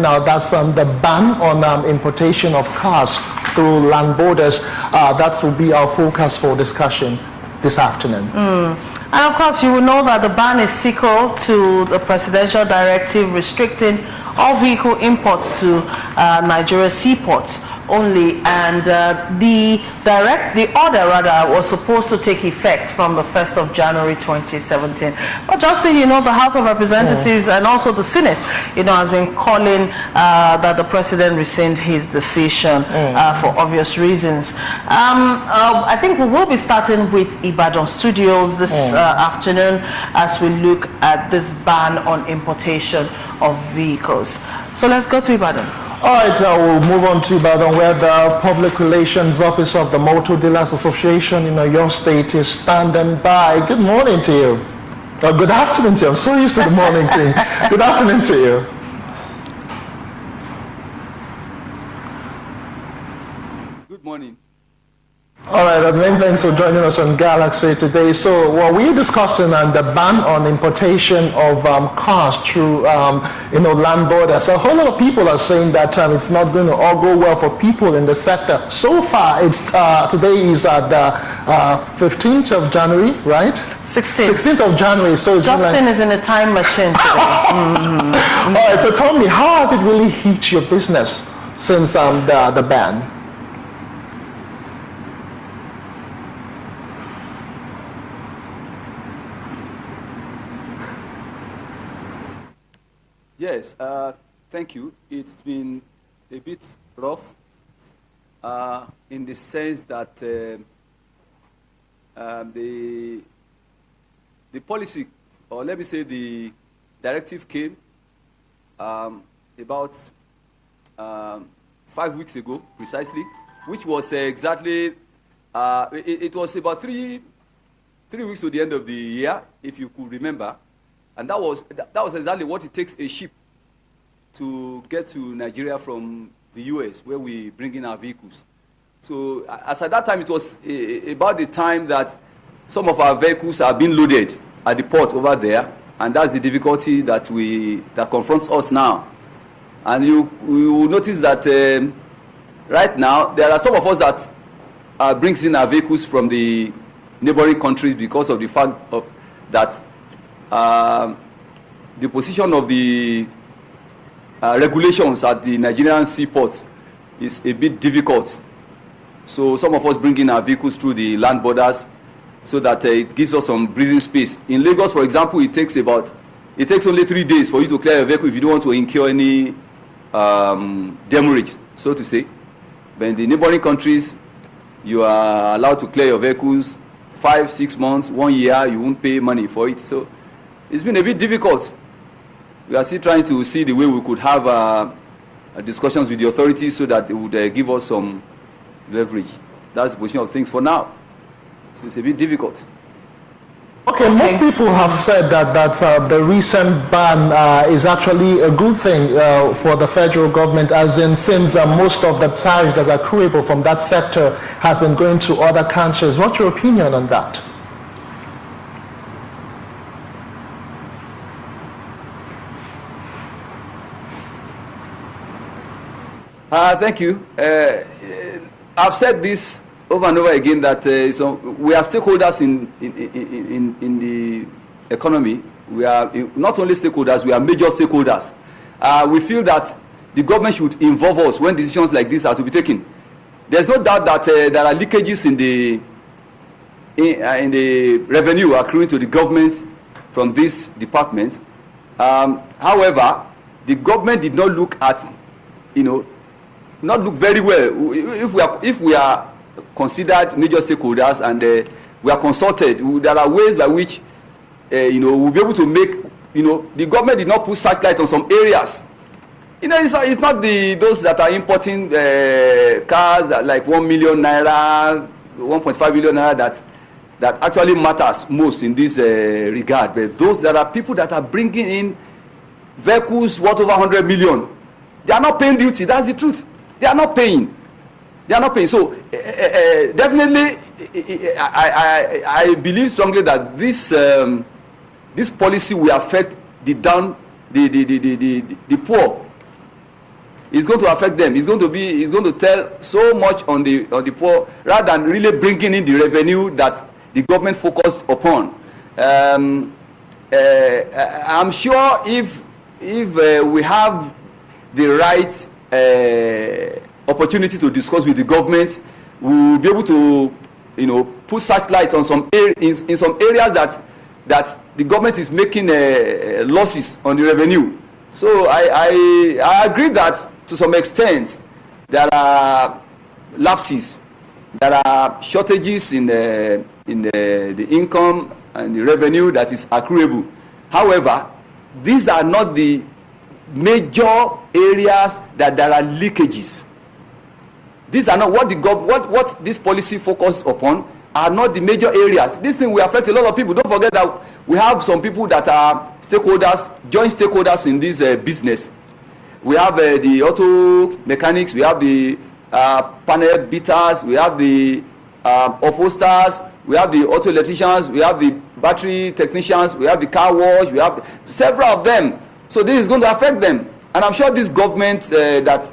now. That's the ban on importation of cars through land borders. That will be our focus for discussion this afternoon. And of course, you will know that the ban is sequel to the presidential directive restricting all vehicle imports to Nigeria's seaports only, and the order was supposed to take effect from the 1st of January 2017. But Justin, you know, the House of Representatives and also the Senate, you know, has been calling that the president rescind his decision for obvious reasons. I think we will be starting with Ibadan Studios this afternoon as we look at this ban on importation of vehicles. So let's go to Ibadan. All right, we'll move on to Ibadan, where the Public Relations Office of the Motor Dealers Association in your state is standing by. Good morning to you. Good afternoon to you. I'm so used to the morning thing. Good afternoon to you. Good morning. All right, and many thanks for joining us on Galaxy today. So, we're discussing the ban on importation of cars through, land borders. So a whole lot of people are saying that it's not going to all go well for people in the sector. So far, it's today is the 15th of January, right? 16th of January. So it's Justin is in a time machine today. All right, so tell me, how has it really hit your business since the ban? Yes, thank you. It's been a bit rough in the sense that the policy, or let me say the directive came about 5 weeks ago, precisely, which was exactly, it was about three weeks to the end of the year, if you could remember. And that was exactly what it takes a ship to get to Nigeria from the US, where we bring in our vehicles. So as at that time, it was about the time that some of our vehicles are being loaded at the port over there, and that's the difficulty that confronts us now. And you will notice that right now, there are some of us that brings in our vehicles from the neighboring countries because of the fact that the position of the regulations at the Nigerian seaports is a bit difficult. So some of us bring in our vehicles through the land borders so that it gives us some breathing space. In Lagos, for example, it takes only 3 days for you to clear your vehicle if you don't want to incur any demurrage, so to say. But in the neighboring countries, you are allowed to clear your vehicles 5, 6 months, 1 year, you won't pay money for it. So it's been a bit difficult. We are still trying to see the way we could have discussions with the authorities so that they would give us some leverage. That's the position of things for now. So it's a bit difficult. Okay, most people have said that the recent ban is actually a good thing for the federal government, as in since most of the tariffs that are accruable from that sector has been going to other countries. What's your opinion on that? Thank you. I've said this over and over again that so we are stakeholders in the economy. We are not only stakeholders, we are major stakeholders. We feel that the government should involve us when decisions like this are to be taken. There's no doubt that there are leakages in the revenue accruing to the government from this department. However, the government did not look at, not look very well. If we are considered major stakeholders and we are consulted, there are ways by which we'll be able to make, the government did not put such light on some areas. It's not those that are importing cars that like 1 million naira, 1.5 million naira that actually matters most in this regard. But those that are people that are bringing in vehicles worth over 100 million, they are not paying duty. That's the truth. They are not paying. They are not paying. So definitely, I believe strongly that this policy will affect the poor it's going to affect them. It's going to tell so much on the poor, rather than really bringing in the revenue that the government focused upon. I'm sure if we have the right opportunity to discuss with the government, we will be able to, put such light on some in some areas that the government is making losses on the revenue. So I agree that to some extent there are lapses, there are shortages in the income and the revenue that is accruable. However, these are not the major areas that there are leakages. These are not what this policy focused upon, are not the major areas. This thing will affect a lot of people. Don't forget that we have some people that are stakeholders, joint stakeholders in this business. We have the auto mechanics, we have the panel beaters, we have the upholsters, we have the auto electricians, we have the battery technicians, we have the car wash, we have several of them. So this is going to affect them. And I'm sure this government that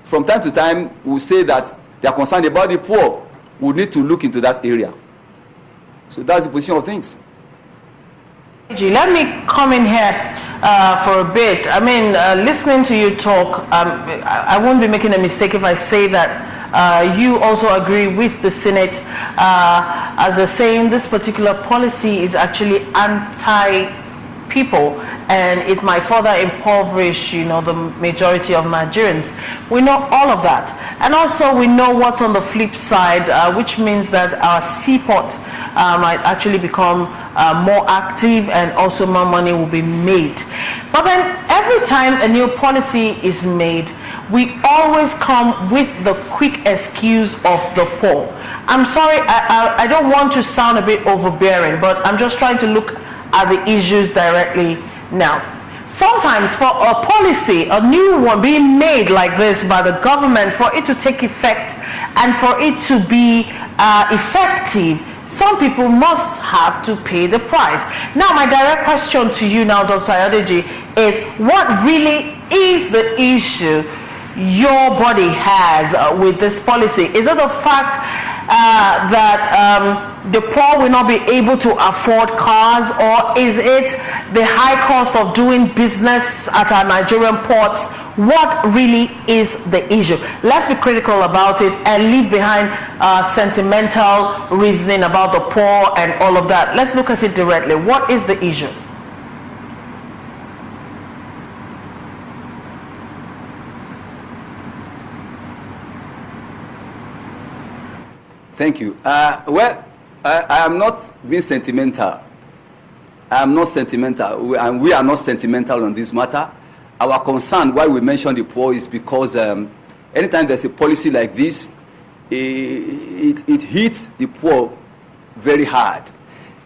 from time to time will say that they are concerned about the poor, will need to look into that area. So that's the position of things. Let me come in here for a bit. I mean, listening to you talk, I won't be making a mistake if I say that you also agree with the Senate as they're saying this particular policy is actually anti-people, and it might further impoverish, the majority of Nigerians. We know all of that. And also we know what's on the flip side, which means that our seaports might actually become more active, and also more money will be made. But then every time a new policy is made, we always come with the quick excuse of the poor. I'm sorry, I don't want to sound a bit overbearing, but I'm just trying to look at the issues directly now. Sometimes for a policy, a new one being made like this by the government, for it to take effect and for it to be effective, some people must have to pay the price. Now, my direct question to you now, Dr. Ayodeji, is what really is the issue your body has with this policy? Is it the fact that the poor will not be able to afford cars, or is it the high cost of doing business at our Nigerian ports? What really is the issue? Let's be critical about it and leave behind sentimental reasoning about the poor and all of that. Let's look at it directly. What is the issue? Thank you. Well, I am not being sentimental. I am not sentimental, and we are not sentimental on this matter. Our concern, why we mention the poor, is because anytime there's a policy like this, it hits the poor very hard.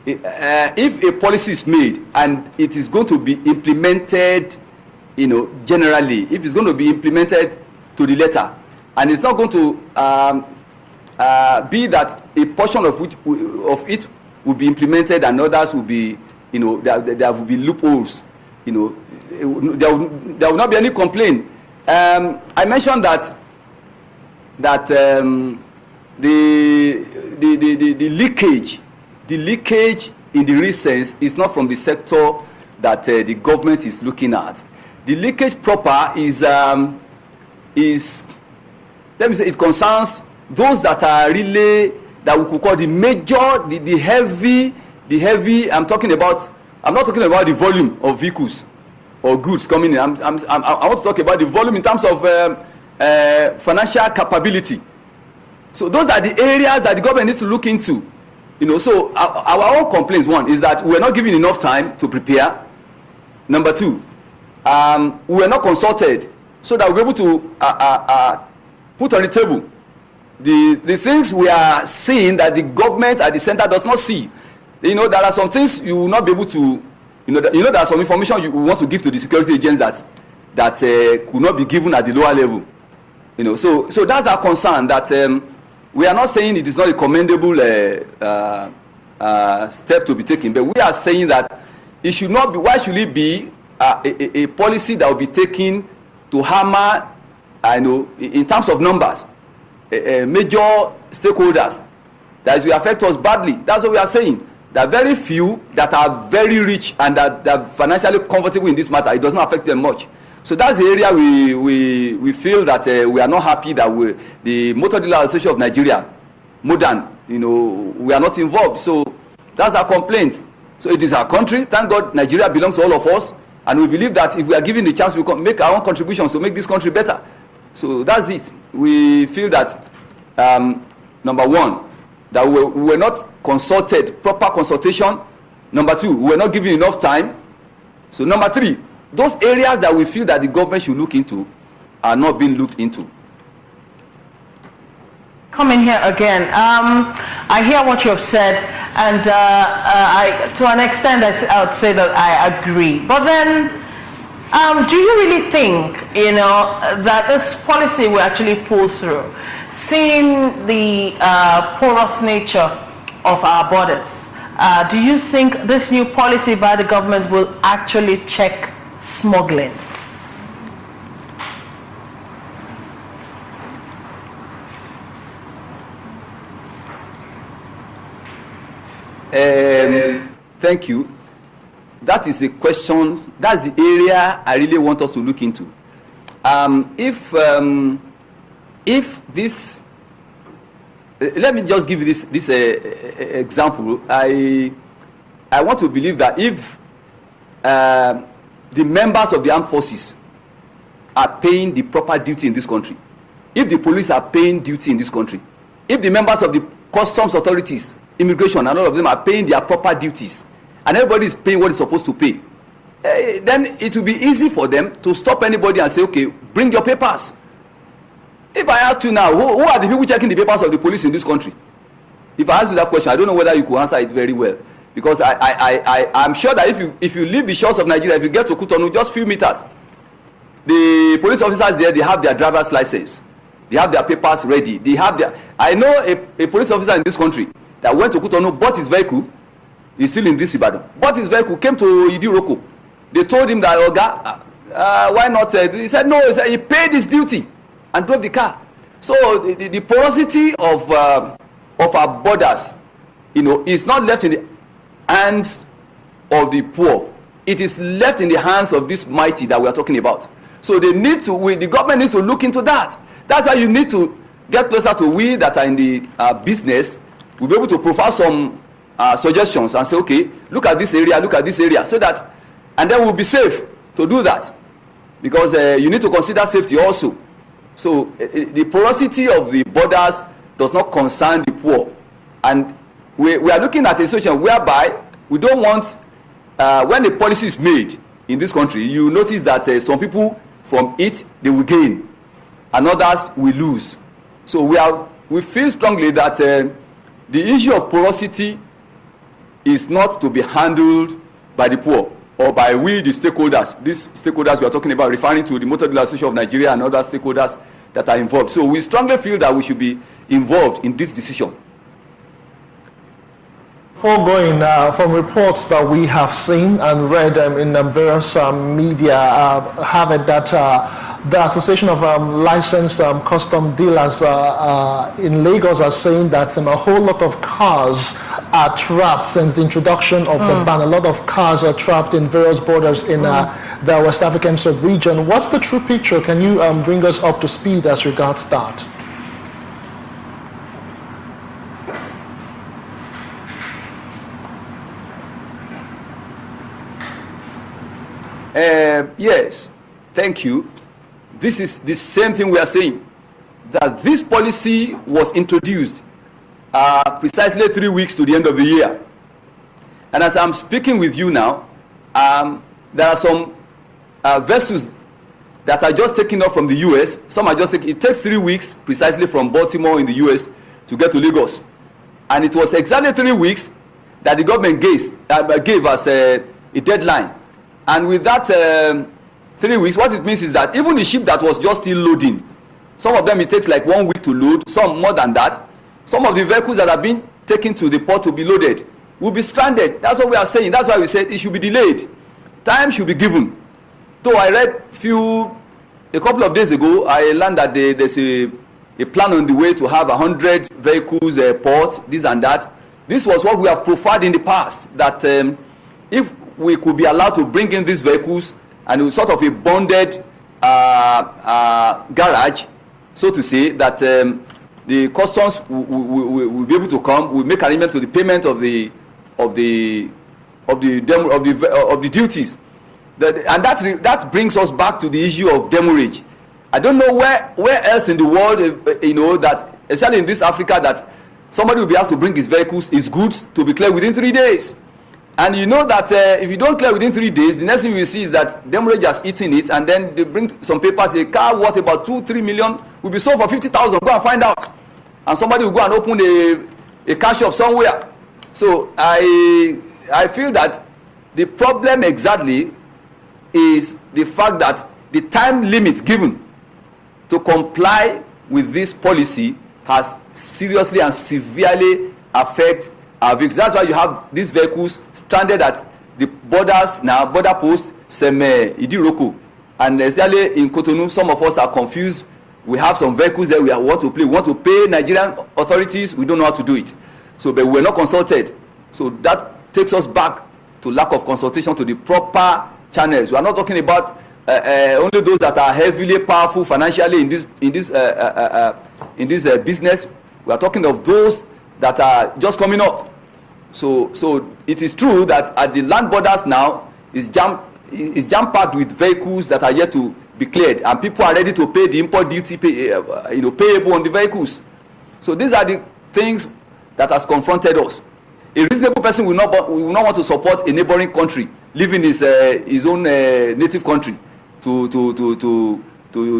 If a policy is made and it is going to be implemented, generally, if it's going to be implemented to the letter, and it's not going to be that a portion of it will be implemented and others will be, there will be loopholes, there will not be any complaint. I mentioned that the leakage in the real sense is not from the sector that the government is looking at. The leakage proper is let me say, it concerns those that are really, that we could call the major, the heavy. I'm not talking about the volume of vehicles or goods coming in. I want to talk about the volume in terms of financial capability. So those are the areas that the government needs to look into. So our own complaints, one, is that we are not given enough time to prepare. Number two, we were not consulted so that we're able to put on the table the things we are seeing that the government at the center does not see. There are some things you will not be able to, there are some information you want to give to the security agents that could not be given at the lower level. So that's our concern, that we are not saying it is not a commendable step to be taken, but we are saying that it should not be. Why should it be a policy that will be taken to hammer, I know, in terms of numbers, major stakeholders that will affect us badly. That's what we are saying. There are very few that are very rich and that are financially comfortable in this matter. It does not affect them much. So that's the area we feel that we are not happy that the Motor Dealer Association of Nigeria, MODAN, we are not involved. So that's our complaint. So it is our country. Thank God Nigeria belongs to all of us. And we believe that if we are given the chance, we can make our own contributions to make this country better. So that's it. We feel that, number one, that we were not consulted, proper consultation. Number two, we were not given enough time. So number three, those areas that we feel that the government should look into are not being looked into. Come in here again. I hear what you have said, and to an extent, I would say that I agree. But then, do you really think, that this policy will actually pull through? Seeing the porous nature of our borders, do you think this new policy by the government will actually check smuggling? Thank you. That is a question, that's the area I really want us to look into. If this, let me just give you this example. I want to believe that if the members of the armed forces are paying the proper duty in this country, if the police are paying duty in this country, if the members of the customs authorities, immigration, and all of them are paying their proper duties, and everybody is paying what is supposed to pay, then it will be easy for them to stop anybody and say, okay, bring your papers. If I ask you now, who are the people checking the papers of the police in this country? If I ask you that question, I don't know whether you could answer it very well. Because I'm sure that if you leave the shores of Nigeria, if you get to Cotonou, just few meters, the police officers there, they have their driver's license. They have their papers ready. They have their... I know a police officer in this country that went to Cotonou, bought his vehicle. He's still in this Ibadan. Bought his vehicle, came to Idiroko. They told him that, Oga, why not? He said, no, he paid his duty and drove the car. So the porosity of our borders, is not left in the hands of the poor. It is left in the hands of this mighty that we are talking about. So they need to, the government needs to look into that. That's why you need to get closer to we that are in the business. We'll be able to provide some suggestions and say, okay, look at this area, so that, and then we'll be safe to do that. Because you need to consider safety also. So the porosity of the borders does not concern the poor. And we are looking at a situation whereby we don't want, when a policy is made in this country, you notice that some people from it, they will gain, and others will lose. So we feel strongly that the issue of porosity is not to be handled by the poor or by we, the stakeholders. These stakeholders we are talking about, referring to the Motor Dealer Association of Nigeria and other stakeholders that are involved. So we strongly feel that we should be involved in this decision. Foregoing, from reports that we have seen and read in various media, have it that the Association of Licensed Custom Dealers in Lagos are saying that a whole lot of cars are trapped since the introduction of the ban. A lot of cars are trapped in various borders in the West African sub-region. What's the true picture? Can you bring us up to speed as regards that? Yes, thank you. This is the same thing we are saying, that this policy was introduced precisely 3 weeks to the end of the year. And as I'm speaking with you now, there are some vessels that are just taken off from the US. Some are just taken. It takes 3 weeks precisely from Baltimore in the US to get to Lagos. And it was exactly 3 weeks that the government gave us a deadline. And with that 3 weeks, what it means is that even the ship that was just still loading, some of them it takes like 1 week to load, some more than that. Some of the vehicles that have been taken to the port to be loaded will be stranded. That's what we are saying. That's why we said it should be delayed. Time should be given. Though I read few a couple of days ago, I learned that there's a plan on the way to have 100 vehicles port, this and that. This was what we have profiled in the past, that if we could be allowed to bring in these vehicles and it was sort of a bonded garage, so to say, that the customs will be able to come, will make arrangement to the payment of the duties. And that brings us back to the issue of demurrage. I don't know where else in the world, that especially in this Africa, that somebody will be asked to bring his vehicles, his goods, to be cleared within 3 days. And you know that if you don't clear within 3 days, the next thing you will see is that demurrage has eaten it, and then they bring some papers. A car worth about 2-3 million will be sold for 50,000. Go and find out, and somebody will go and open a car shop somewhere. So I feel that the problem exactly is the fact that the time limit given to comply with this policy has seriously and severely affected our vehicles. That's why you have these vehicles stranded at the borders now, border post, Seme, Idiroko, and especially in Cotonou. Some of us are confused. We have some vehicles that we want to play. We want to pay Nigerian authorities. We don't know how to do it. So, but we're not consulted. So that takes us back to lack of consultation to the proper channels. We are not talking about only those that are heavily powerful financially in this business. We are talking of those that are just coming up. So it is true that at the land borders now is jam-packed with vehicles that are yet to be cleared, and people are ready to pay the import duty payable on the vehicles. So these are the things that has confronted us. A reasonable person will not want to support a neighboring country, leaving his own native country to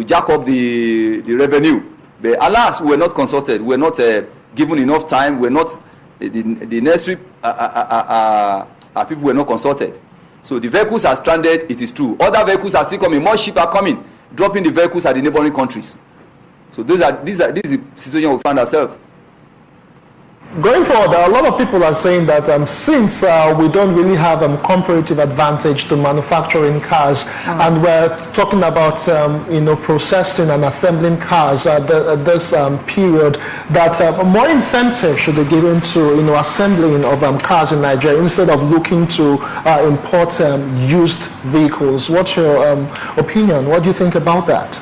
jack up the revenue. But alas, we were not consulted. We were not given enough time. We're not the necessary people were not consulted. So the vehicles are stranded. It is true. Other vehicles are still coming. More ships are coming, dropping the vehicles at the neighboring countries. So this is the situation we find ourselves. Going forward, a lot of people are saying that since we don't really have comparative advantage to manufacturing cars, and we're talking about processing and assembling cars at this period, that more incentive should be given to assembling of cars in Nigeria instead of looking to import used vehicles. What's your opinion? What do you think about that?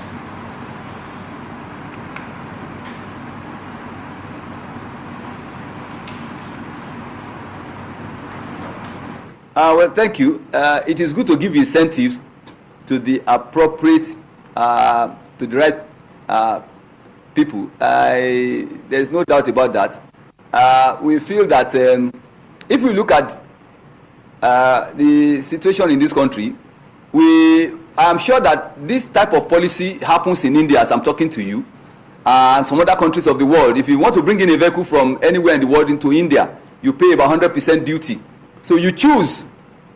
Well, thank you. It is good to give incentives to the appropriate, to the right people. There's no doubt about that. We feel that if we look at the situation in this country, I am sure that this type of policy happens in India as I'm talking to you, and some other countries of the world. If you want to bring in a vehicle from anywhere in the world into India, you pay about 100% duty. So you choose,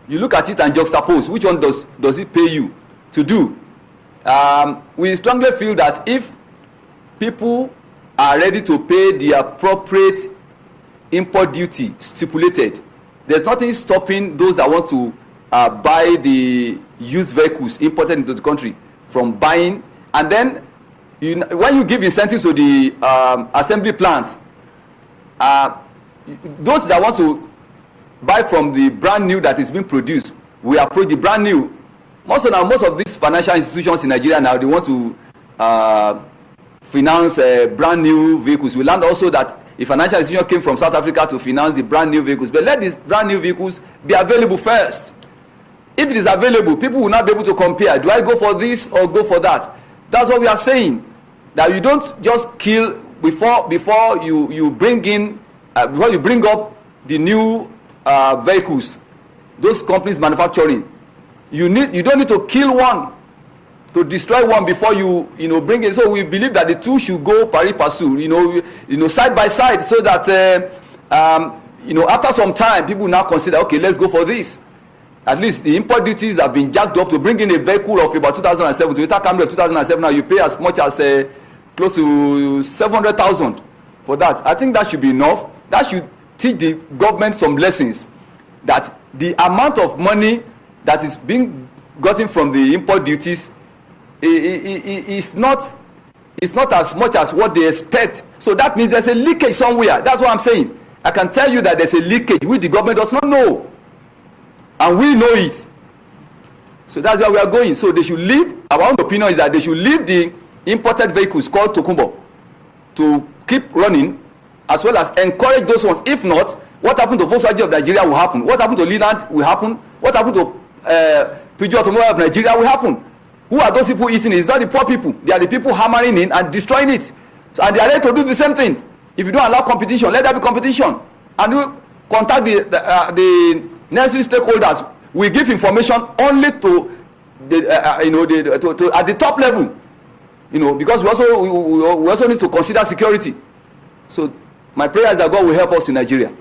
you look at it and juxtapose which one does it pay you to do. We strongly feel that if people are ready to pay the appropriate import duty stipulated, there's nothing stopping those that want to buy the used vehicles imported into the country from buying. And then when you give incentives to the assembly plants, those that want to buy from the brand new that is being produced, we approach the brand new. Most of these financial institutions in Nigeria now, they want to finance brand new vehicles. We learned also that a financial institution came from South Africa to finance the brand new vehicles. But let these brand new vehicles be available first. If it is available, people will not be able to compare. Do I go for this or go for that? That's what we are saying. That you don't just kill before you bring in before you bring up the new vehicles, those companies manufacturing. You don't need to kill one to destroy one before you bring it. So we believe that the two should go pari passu, side by side, so that after some time people now consider, okay, let's go for this. At least the import duties have been jacked up to bring in a vehicle of about 2007. Toyota Camry of 2007 now you pay as much as close to 700,000 for that. I think that should be enough. That should teach the government some lessons, that the amount of money that is being gotten from the import duties is not as much as what they expect. So that means there's a leakage somewhere. That's what I'm saying. I can tell you that there's a leakage which the government does not know, and we know it. So that's where we are going. So they should leave. Our own opinion is that they should leave the imported vehicles called Tokumbo to keep running, as well as encourage those ones. If not, what happened to Volkswagen of Nigeria will happen. What happened to Leland will happen. What happened to Peugeot Automobile of Nigeria will happen. Who are those people eating it? It's not the poor people. They are the people hammering in and destroying it. So, and they are ready to do the same thing. If you don't allow competition, let there be competition. And we contact the necessary stakeholders. We give information only to the at the top level. Because we also need to consider security. So my prayer is that God will help us in Nigeria.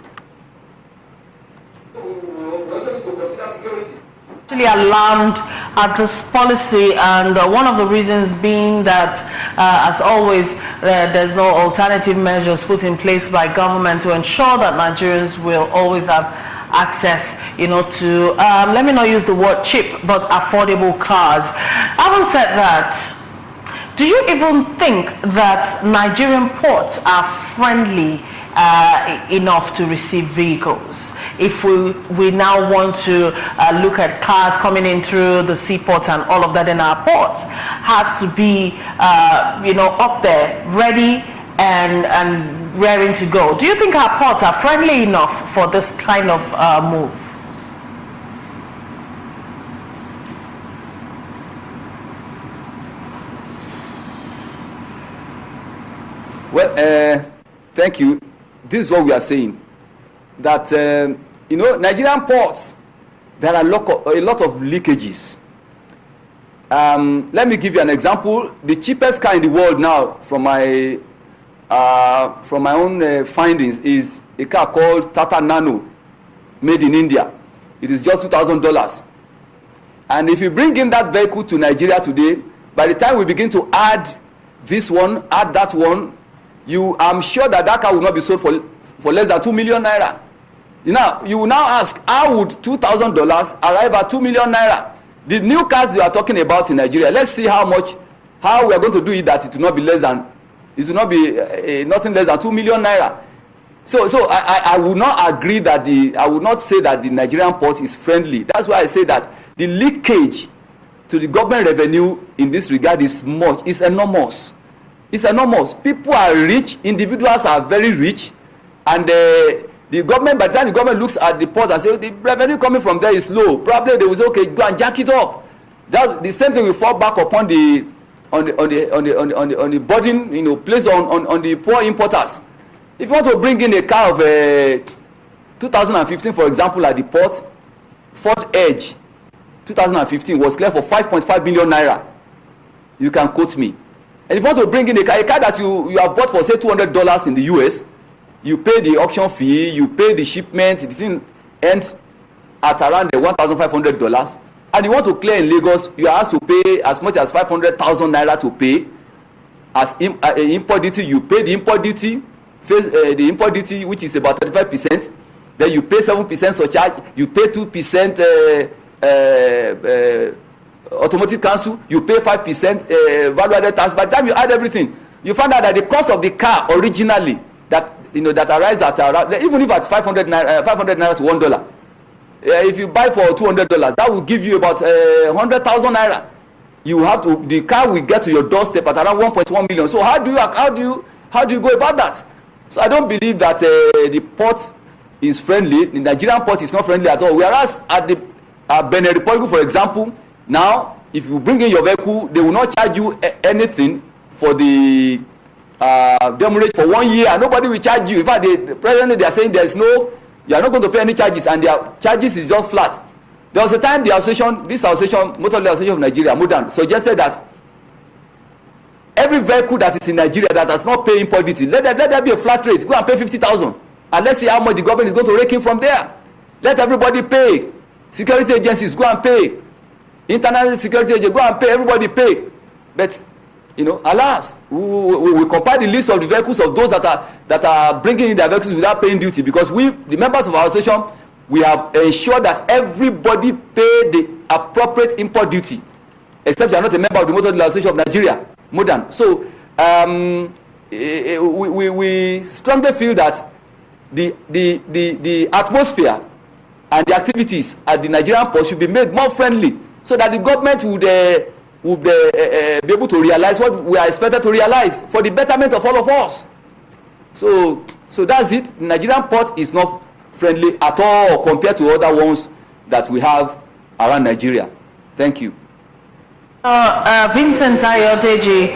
Actually alarmed at this policy, and one of the reasons being that as always there's no alternative measures put in place by government to ensure that Nigerians will always have access to let me not use the word cheap but affordable cars. Having said that, do you even think that Nigerian ports are friendly enough to receive vehicles? If we now want to look at cars coming in through the seaports and all of that, in our ports has to be up there ready and raring to go. Do you think our ports are friendly enough for this kind of move? Well, thank you. This is what we are saying, that Nigerian ports, there are a lot of leakages. Let me give you an example. The cheapest car in the world now, from my own findings, is a car called Tata Nano, made in India. It is just $2,000. And if you bring in that vehicle to Nigeria today, by the time we begin to add this one, add that one, I'm sure that car will not be sold for less than 2 million naira. You will now ask, how would $2,000 arrive at 2 million naira? The new cars you are talking about in Nigeria, let's see how we are going to do it that it will not be nothing less than 2 million naira. So I would not agree that I would not say that the Nigerian port is friendly. That's why I say that the leakage to the government revenue in this regard is enormous. It's enormous. People are rich, individuals are very rich, and the government, by the time the government looks at the port and says the revenue coming from there is low, probably they will say, okay, go and jack it up. The same thing will fall back upon the burden, placed on the poor importers. If you want to bring in a car of 2015, for example, at the port, Ford Edge 2015 was cleared for 5.5 billion naira. You can quote me. And if you want to bring in a car that you have bought for, say, $200 in the US, you pay the auction fee, you pay the shipment, the thing ends at around $1,500. And you want to clear in Lagos, you are asked to pay as much as 500,000 naira to pay. As import duty, you pay the import duty, which is about 35%. Then you pay 7% surcharge, you pay 2% automotive council, you pay 5% value-added tax. By the time you add everything, you find out that the cost of the car originally that arrives at around, even if at 500 naira to $1, if you buy for $200, that will give you about 100,000 naira. The car will get to your doorstep at around 1.1 million. So how do you go about that? So I don't believe that the port is friendly. The Nigerian port is not friendly at all. Whereas at the Benin Republic, for example, now if you bring in your vehicle, they will not charge you anything for the demurrage for 1 year, and nobody will charge you. In fact, presently they are saying you are not going to pay any charges, and their charges is just flat. There was a time the association, Motor Association of Nigeria, Modern, suggested that every vehicle that is in Nigeria that does not pay import duty, let there be a flat rate. Go and pay 50,000, and let's see how much the government is going to rake in from there. Let everybody pay. Security agencies go and pay. International security agencies go and pay. Everybody pay. But alas, we compile the list of the vehicles of those that are bringing in their vehicles without paying duty, because the members of our association, we have ensured that everybody pay the appropriate import duty. except you are not a member of the Motor Dealer Association of Nigeria, MODAN. So we strongly feel that the atmosphere and the activities at the Nigerian port should be made more friendly, so that the government would be able to realize what we are expected to realize for the betterment of all of us. So that's it. The Nigerian port is not friendly at all compared to other ones that we have around Nigeria. Thank you. Vincent Ayodeji,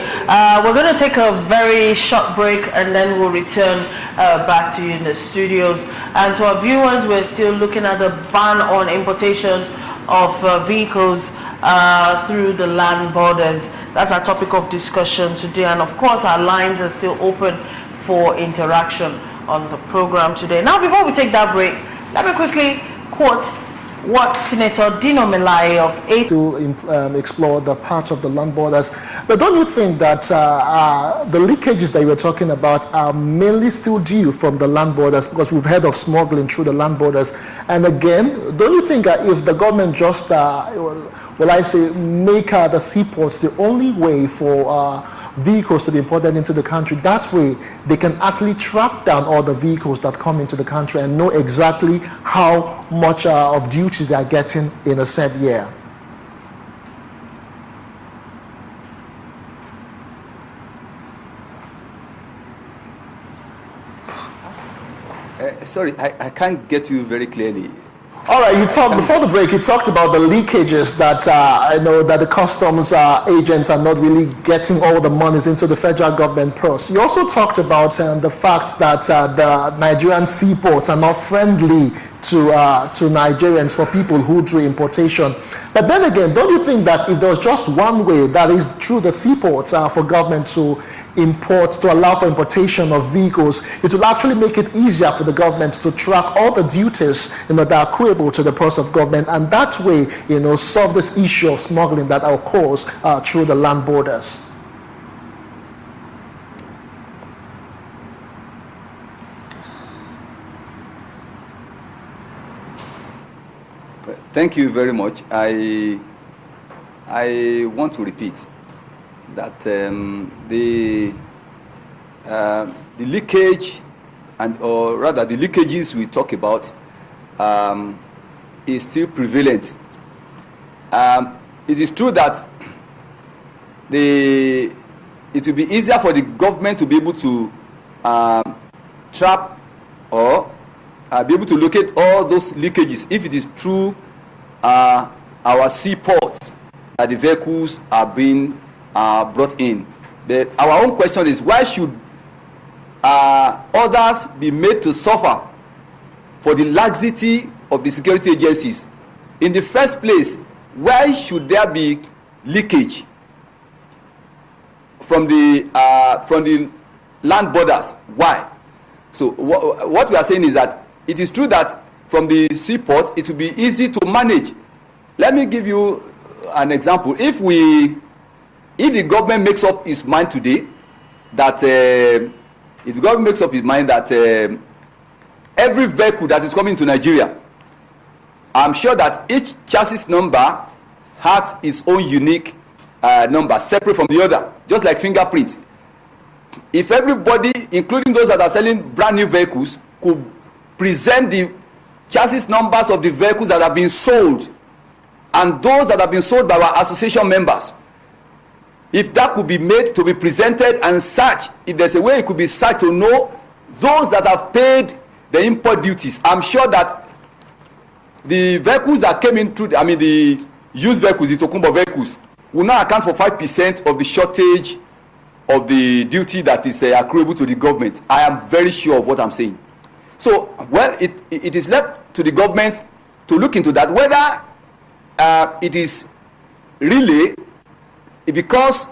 we're going to take a very short break and then we'll return back to you in the studios. And to our viewers, we're still looking at the ban on importation of vehicles through the land borders. That's our topic of discussion today. And of course, our lines are still open for interaction on the program today. Now, before we take that break, let me quickly quote what Senator Dino Melai of to explore the part of the land borders. But don't you think that the leakages that you were talking about are mainly still due from the land borders, because we've heard of smuggling through the land borders? And again, don't you think that if the government just, will I say, make the seaports the only way for vehicles to be imported into the country, that way they can actually track down all the vehicles that come into the country and know exactly how much of duties they are getting in a said year? Sorry, I can't get you very clearly. All right, you talked before the break. You talked about the leakages that I know that the customs agents are not really getting all the monies into the federal government purse. You also talked about the fact that the Nigerian seaports are not friendly to Nigerians for people who do importation. But then again, don't you think that if there was just one way, that is through the seaports, for government to allow for importation of vehicles, it will actually make it easier for the government to track all the duties that are accruable to the purse of government, and that way solve this issue of smuggling that occurs through the land borders? Thank you very much. I want to repeat that the leakage, or rather the leakages we talk about, is still prevalent. It is true that it will be easier for the government to be able to trap or be able to locate all those leakages if it is through our seaports that the vehicles are being brought in. But our own question is, why should others be made to suffer for the laxity of the security agencies? In the first place, why should there be leakage from the land borders? Why? So what we are saying is that it is true that from the seaport it will be easy to manage. Let me give you an example. If the government makes up its mind today that every vehicle that is coming to Nigeria, I'm sure that each chassis number has its own unique number, separate from the other, just like fingerprints. If everybody, including those that are selling brand new vehicles, could present the chassis numbers of the vehicles that have been sold and those that have been sold by our association members, if that could be made to be presented and searched, if there's a way it could be searched to know those that have paid the import duties, I'm sure that the vehicles that came in through, the used vehicles, the Tokumbo vehicles, will now account for 5% of the shortage of the duty that is accruable to the government. I am very sure of what I'm saying. So, well, it is left to the government to look into that, whether it is really because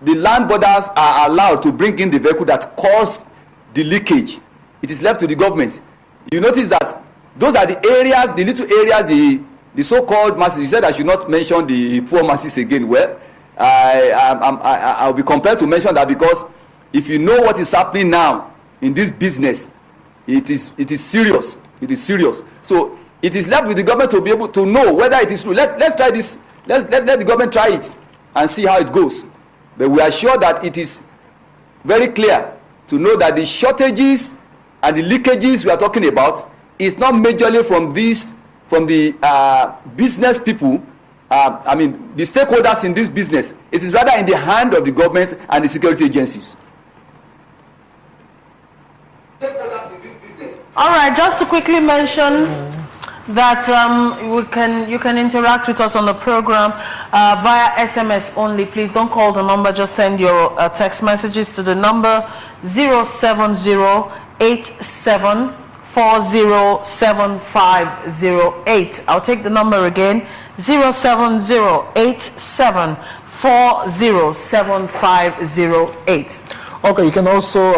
the land borders are allowed to bring in the vehicle that caused the leakage. It is left to the government. You notice that those are the areas, the little areas, the so-called masses. You said I should not mention the poor masses again. Well, I'll be compelled to mention that, because if you know what is happening now in this business, it is serious. It is serious. So it is left with the government to be able to know whether it is true. Let's try this. Let the government try it. and see how it goes. But we are sure that it is very clear to know that the shortages and the leakages we are talking about is not majorly from the business people, I mean the stakeholders in this business. It is rather in the hand of the government and the security agencies. All right, just to quickly mention that you can interact with us on the program via SMS only. Please don't call the number, just send your text messages to the number 07087407508. I'll take the number again, 07087407508. Okay, you can also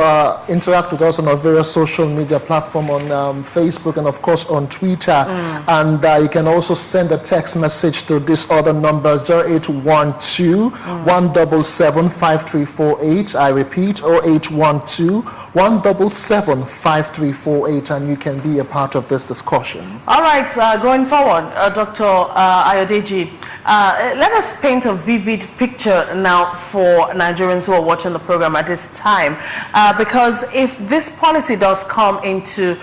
interact with us on our various social media platforms on Facebook and of course on Twitter. And you can also send a text message to this other number, 0812-177-5348. I repeat, 0812-177-5348, and you can be a part of this discussion. All right, going forward, Dr. Ayodeji, let us paint a vivid picture now for Nigerians who are watching the program at this time, because if this policy does come into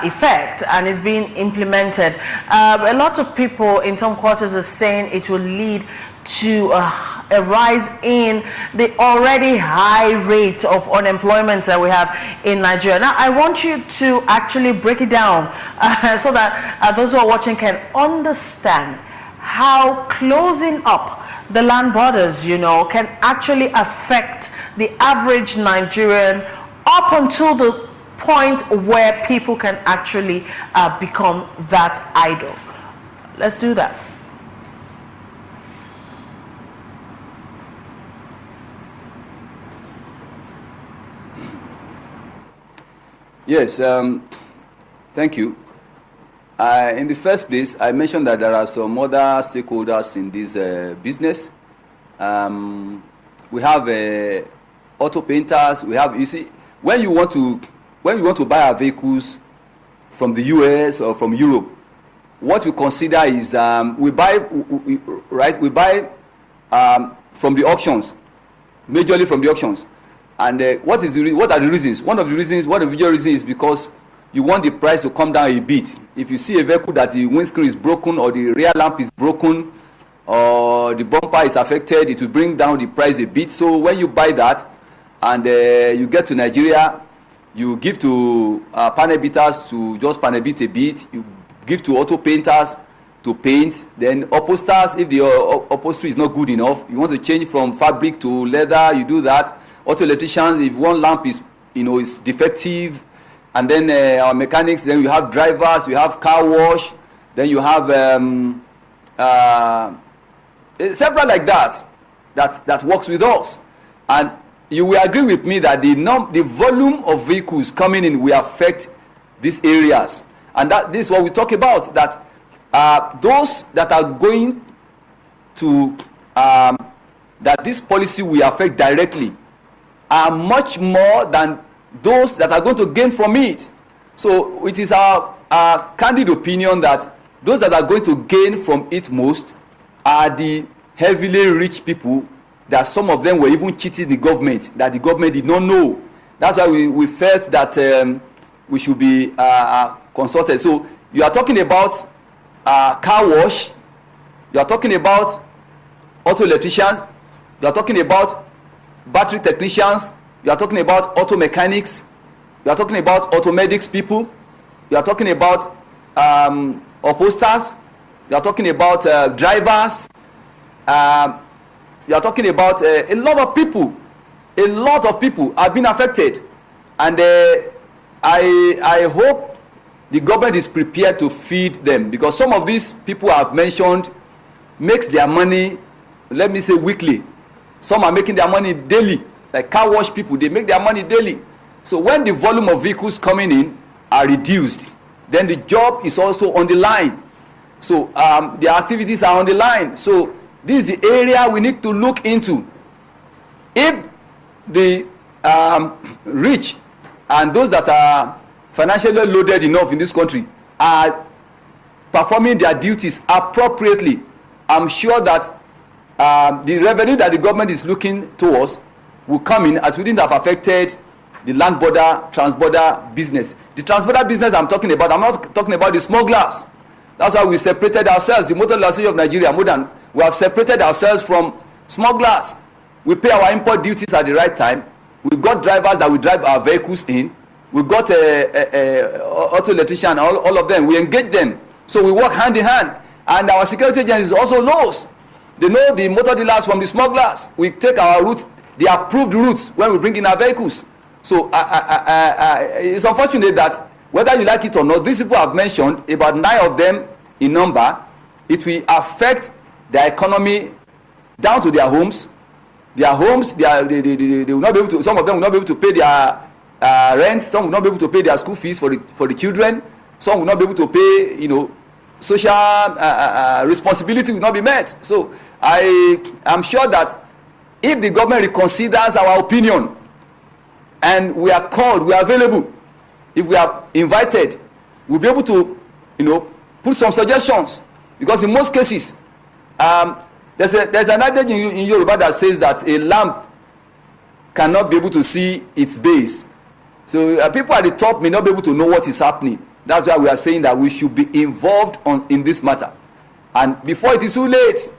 effect and is being implemented, a lot of people in some quarters are saying it will lead to a rise in the already high rate of unemployment that we have in Nigeria. Now, I want you to actually break it down so that those who are watching can understand how closing up the land borders, can actually affect the average Nigerian up until the point where people can actually become that idle. Let's do that. Yes, thank you. In the first place, I mentioned that there are some other stakeholders in this business. We have auto painters. We have, you see, when you want to buy our vehicles from the US or from Europe, what we consider is we buy from the auctions, majorly from the auctions. And what are the reasons? One of the major reasons is because you want the price to come down a bit. If you see a vehicle that the windscreen is broken or the rear lamp is broken or the bumper is affected, it will bring down the price a bit. So when you buy that and you get to Nigeria, you give to panel beaters to just panel beat a bit. You give to auto painters to paint. Then upholsters, if the upholstery is not good enough, you want to change from fabric to leather, you do that. Auto electricians, if one lamp is defective, and then our mechanics, then you have drivers, you have car wash, then you have several like that works with us. And you will agree with me that the volume of vehicles coming in will affect these areas. And this is what we talk about, that those that are going to, that this policy will affect directly are much more than those that are going to gain from it. So it is our candid opinion that those that are going to gain from it most are the heavily rich people, that some of them were even cheating the government, that the government did not know. That's why we felt that we should be consulted. So you are talking about car wash, you are talking about auto electricians, you are talking about battery technicians, you are talking about auto mechanics, you are talking about auto medics people, you are talking about upholsters, you are talking about drivers, you are talking about a lot of people have been affected. And I hope the government is prepared to feed them, because some of these people I've mentioned makes their money, let me say, weekly. Some are making their money daily. Like car wash people, they make their money daily. So when the volume of vehicles coming in are reduced, then the job is also on the line. So the activities are on the line. So this is the area we need to look into. If the rich and those that are financially loaded enough in this country are performing their duties appropriately, I'm sure that the revenue that the government is looking towards will come in as we didn't have affected the land border, transborder business. The transborder business I'm talking about, I'm not talking about the smugglers. That's why we separated ourselves. The Motor Association of Nigeria, we have separated ourselves from smugglers. We pay our import duties at the right time. We've got drivers that we drive our vehicles in. We've got auto electrician, all of them. We engage them. So we work hand in hand. And our security agencies also knows. They know the motor dealers from the smugglers. We take our route, the approved routes, when we bring in our vehicles. So it's unfortunate that whether you like it or not, these people have mentioned, about 9 of them in number, it will affect their economy down to their homes. Their homes, they will not be able to, some of them will not be able to pay their rent, some will not be able to pay their school fees for the children, some will not be able to pay, social responsibility will not be met. So I am sure that if the government reconsiders our opinion and we are called, we are available, if we are invited, we'll be able to, put some suggestions. Because in most cases, there's an adage in Yoruba that says that a lamp cannot be able to see its base. So people at the top may not be able to know what is happening. That's why we are saying that we should be involved in this matter. And before it is too late,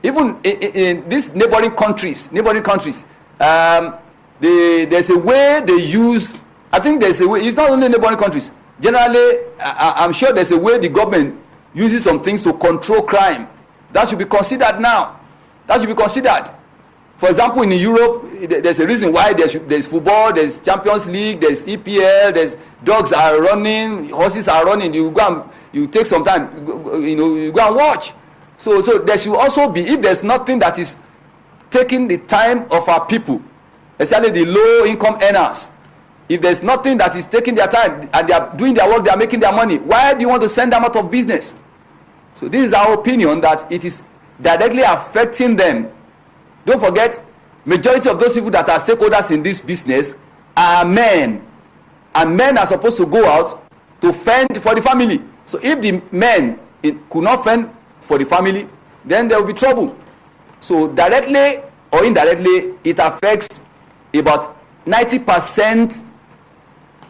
even in these neighboring countries, there's a way they use, I think there's a way, it's not only neighboring countries. Generally, I'm sure there's a way the government uses some things to control crime. That should be considered now. That should be considered. For example, in Europe, there's a reason why there's football, there's Champions League, there's EPL, there's dogs are running, horses are running. You go and you take some time, you go and watch. So there should also be, if there's nothing that is taking the time of our people, especially the low-income earners, if there's nothing that is taking their time and they are doing their work, they are making their money, why do you want to send them out of business? So this is our opinion, that it is directly affecting them. Don't forget, majority of those people that are stakeholders in this business are men. And men are supposed to go out to fend for the family. So if the men could not fend for the family, then there will be trouble. So directly or indirectly, it affects about 90%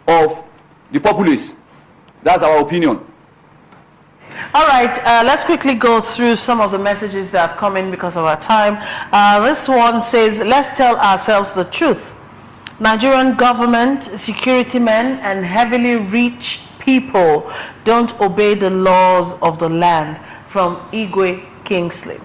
of the populace. That's our opinion. All right, let's quickly go through some of the messages that have come in because of our time. This one says, let's tell ourselves the truth. Nigerian government, security men, and heavily rich people don't obey the laws of the land. From Igwe Kingsley.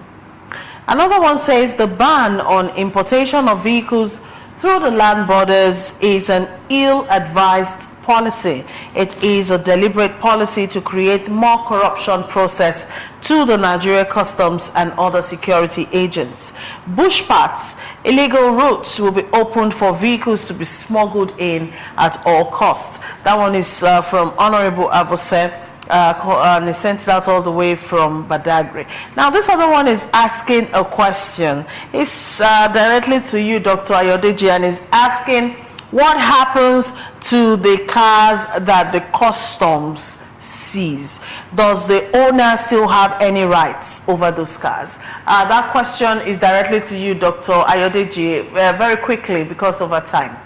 Another one says, the ban on importation of vehicles through the land borders is an ill-advised policy. It is a deliberate policy to create more corruption process to the Nigeria Customs and other security agents. Bush paths, illegal routes will be opened for vehicles to be smuggled in at all costs. That one is from Honorable Avose. And he sent it out all the way from Badagry. Now this other one is asking a question. It's directly to you, Dr. Ayodeji, and is asking what happens to the cars that the customs seize. Does the owner still have any rights over those cars? That question is directly to you, Dr. Ayodeji, very quickly because of our time.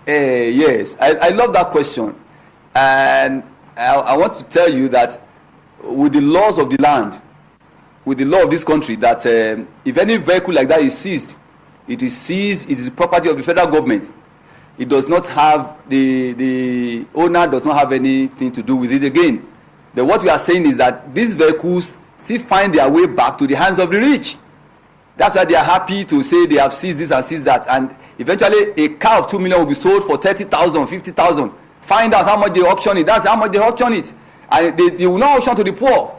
Yes, I love that question, and I want to tell you that with the laws of the land, with the law of this country, that if any vehicle like that is seized, it is seized, it is property of the federal government. It does not have, the owner does not have anything to do with it again. But what we are saying is that these vehicles still find their way back to the hands of the rich. That's why they are happy to say they have seized this and seized that. And eventually, a car of 2 million will be sold for 30,000, 50,000. Find out how much they auction it. That's how much they auction it. And they will not auction to the poor.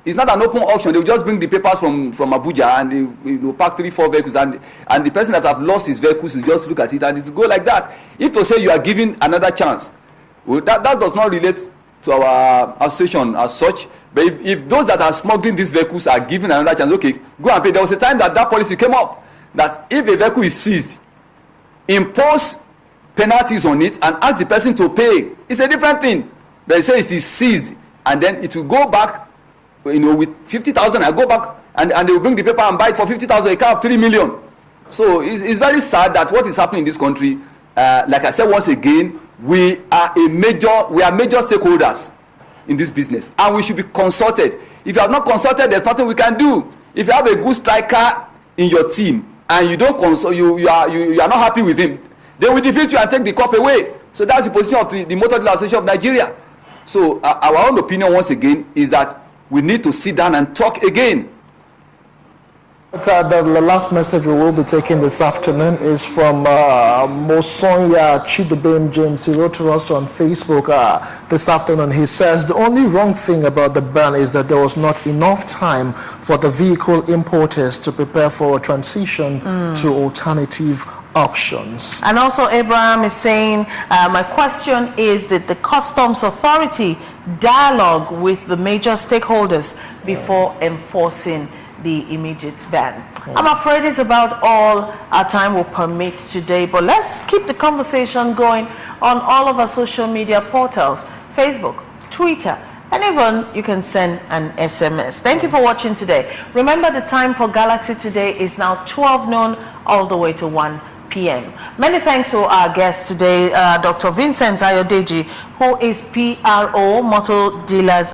It's not an open auction. They will just bring the papers from Abuja and they will pack 3-4 vehicles. And the person that have lost his vehicles will just look at it and it will go like that. If to say you are given another chance, well, that does not relate to our association as such. But if those that are smuggling these vehicles are given another chance, okay, go and pay. There was a time that policy came up that if a vehicle is seized, impose penalties on it and ask the person to pay. It's a different thing. They say it is seized, and then it will go back, with 50,000. I go back, and they will bring the paper and buy it for 50,000. A car of 3 million. So it's very sad that what is happening in this country. Like I said once again, we are major stakeholders in this business, and we should be consulted. If you are not consulted, there's nothing we can do. If you have a good striker in your team and you don't consult, you are not happy with him, they will defeat you and take the cup away. So that's the position of the Motor Dealer Association of Nigeria. So our own opinion once again is that we need to sit down and talk again. But, the last message we will be taking this afternoon is from Mosonya Chidubem James. He wrote to us on Facebook this afternoon. He says the only wrong thing about the ban is that there was not enough time for the vehicle importers to prepare for a transition to alternative options. And also Abraham is saying, my question is that the customs authority dialogue with the major stakeholders before enforcing the immediate ban. I'm afraid it's about all our time will permit today, but let's keep the conversation going on all of our social media portals, Facebook, Twitter, and even you can send an SMS. Thank you for watching today. Remember, the time for Galaxy today is now 12 noon all the way to 1 p.m. Many thanks to our guest today, Dr. Vincent Ayodeji, who is PRO, Motor Dealers